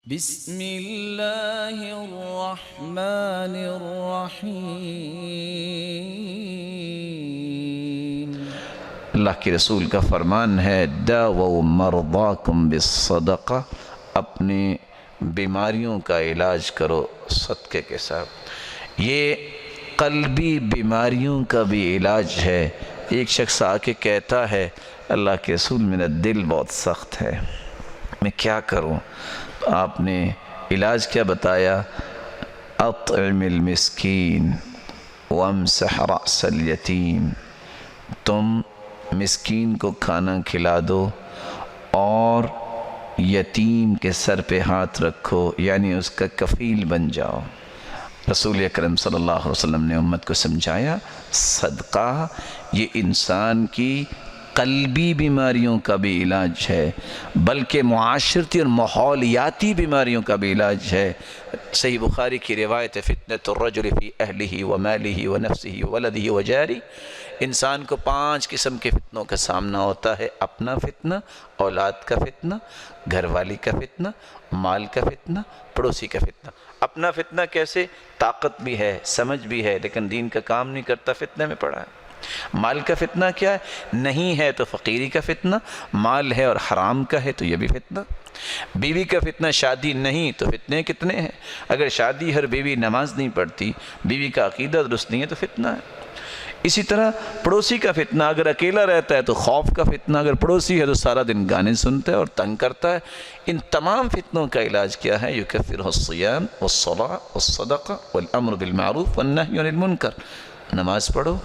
بسم اللہ الرحمن الرحیم۔ اللہ کے رسول کا فرمان ہے داووا مرضاکم بالصدقہ، اپنی بیماریوں کا علاج کرو صدقے کے ساتھ۔ یہ قلبی بیماریوں کا بھی علاج ہے۔ ایک شخص آ کے کہتا ہے اللہ کے رسول میرا دل بہت سخت ہے، میں کیا کروں؟ آپ نے علاج کیا بتایا؟ اطعم المسکین وامسح رأس الیتیم، تم مسکین کو کھانا کھلا دو اور یتیم کے سر پہ ہاتھ رکھو، یعنی اس کا کفیل بن جاؤ۔ رسول اکرم صلی اللہ علیہ وسلم نے امت کو سمجھایا صدقہ یہ انسان کی قلبی بیماریوں کا بھی علاج ہے، بلکہ معاشرتی اور ماحولیاتی بیماریوں کا بھی علاج ہے۔ صحیح بخاری کی روایت فتنۃ الرجل فی اہلہ ومالہ ونفسہ وولدہ وجارہ، انسان کو 5 قسم کے فتنوں کا سامنا ہوتا ہے: اپنا فتنہ، اولاد کا فتنہ، گھر والی کا فتنہ، مال کا فتنہ، پڑوسی کا فتنہ۔ اپنا فتنہ کیسے؟ طاقت بھی ہے، سمجھ بھی ہے، لیکن دین کا کام نہیں کرتا، فتنے میں پڑا ہے۔ مال کا فتنہ کیا ہے؟ نہیں ہے تو فقیری کا فتنہ، مال ہے اور حرام کا ہے تو یہ بھی فتنہ۔ بیوی کا فتنہ، شادی نہیں تو فتنے کتنے ہیں؟ اگر شادی ہر بیوی نماز نہیں پڑھتی، بیوی کا عقیدہ درست نہیں ہے تو فتنہ ہے۔ اسی طرح پڑوسی کا فتنہ، اگر اکیلا رہتا ہے تو خوف کا فتنہ، اگر پڑوسی ہے تو سارا دن گانے سنتا ہے اور تنگ کرتا ہے۔ ان تمام فتنوں کا علاج کیا ہے؟ یکفرہ الصیام والصلاۃ والصدقہ والامر بالمعروف والنہی عن المنکر، نماز پڑھو،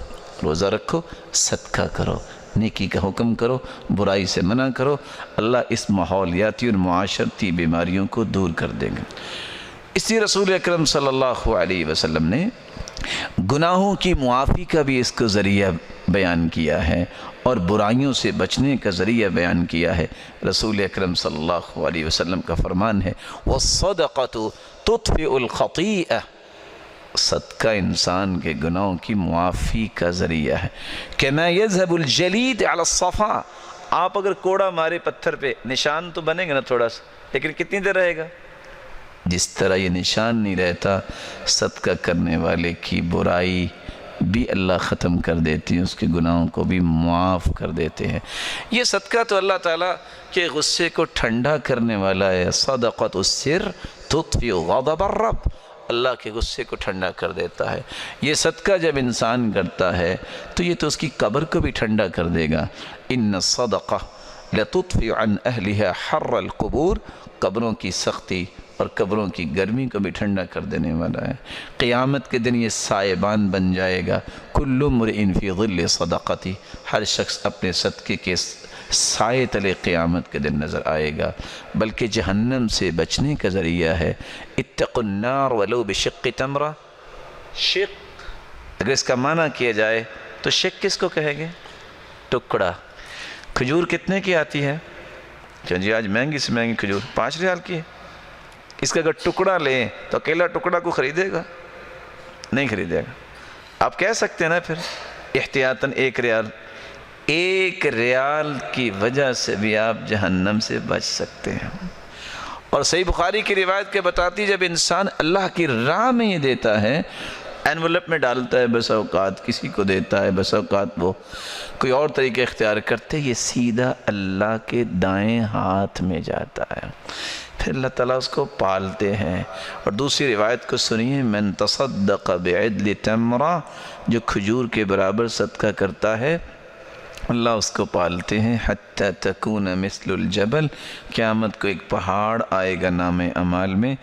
روزہ رکھو، صدقہ کرو، نیکی کا حکم کرو، برائی سے منع کرو، اللہ اس ماحولیاتی اور معاشرتی بیماریوں کو دور کر دیں گے۔ اسی رسول اکرم صلی اللہ علیہ وسلم نے گناہوں کی معافی کا بھی اس کو ذریعہ بیان کیا ہے اور برائیوں سے بچنے کا ذریعہ بیان کیا ہے۔ رسول اکرم صلی اللہ علیہ وسلم کا فرمان ہے وَالصَّدَقَةُ تُطْفِئُ الْخَطِيئَةَ، صدقہ انسان کے گناہوں کی معافی کا ذریعہ ہے۔ كَمَا يَذْهَبُ الْجَلِيدُ عَلَى الصَّفَا، آپ اگر کوڑا مارے پتھر پہ نشان تو بنے گا نا تھوڑا سا، لیکن کتنی دیر رہے گا؟ جس طرح یہ نشان نہیں رہتا، صدقہ کرنے والے کی برائی بھی اللہ ختم کر دیتی ہے، اس کے گناہوں کو بھی معاف کر دیتے ہیں۔ یہ صدقہ تو اللہ تعالیٰ کے غصے کو ٹھنڈا کرنے والا ہے۔ صدقۃ السر تطفئ غضب الرب، اللہ کے غصے کو ٹھنڈا کر دیتا ہے۔ یہ صدقہ جب انسان کرتا ہے تو یہ تو اس کی قبر کو بھی ٹھنڈا کر دے گا۔ ان الصدقہ لتطفئ عن اہلها حر القبور، قبروں کی سختی اور قبروں کی گرمی کو بھی ٹھنڈا کر دینے والا ہے۔ قیامت کے دن یہ سائبان بن جائے گا۔ کل امرئ فی ظل صدقتی، ہر شخص اپنے صدقے کے سائے تلے قیامت کے دن نظر آئے گا، بلکہ جہنم سے بچنے کا ذریعہ ہے۔ اتقوا النار ولو بشق تمرہ، شق اگر اس کا معنی کیا جائے تو شق کس کو کہیں گے؟ ٹکڑا۔ کھجور کتنے کی آتی ہے؟ جی آج مہنگی سے مہنگی کھجور 5 ریال کی ہے۔ اس کا اگر ٹکڑا لیں تو اکیلا ٹکڑا کو خریدے گا؟ نہیں خریدے گا۔ آپ کہہ سکتے ہیں نا پھر احتیاطاً 1 ریال، 1 ریال کی وجہ سے بھی آپ جہنم سے بچ سکتے ہیں۔ اور صحیح بخاری کی روایت کے بتاتی جب انسان اللہ کی راہ میں یہ دیتا ہے، اینولپ میں ڈالتا ہے، بس اوقات کسی کو دیتا ہے، بس اوقات وہ کوئی اور طریقہ اختیار کرتے، یہ سیدھا اللہ کے دائیں ہاتھ میں جاتا ہے، پھر اللہ تعالیٰ اس کو پالتے ہیں۔ اور دوسری روایت کو سنیے، من تصدق بعدل تمرہ، جو کھجور کے برابر صدقہ کرتا ہے اللہ اس کو پالتے ہیں۔ حتی تکون مثل الجبل، قیامت کو ایک پہاڑ آئے گا نام اعمال میں۔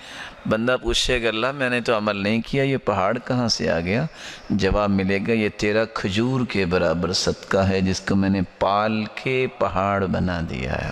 بندہ پوچھے گا اللہ میں نے تو عمل نہیں کیا، یہ پہاڑ کہاں سے آ گیا؟ جواب ملے گا یہ تیرا کھجور کے برابر صدقہ ہے جس کو میں نے پال کے پہاڑ بنا دیا ہے۔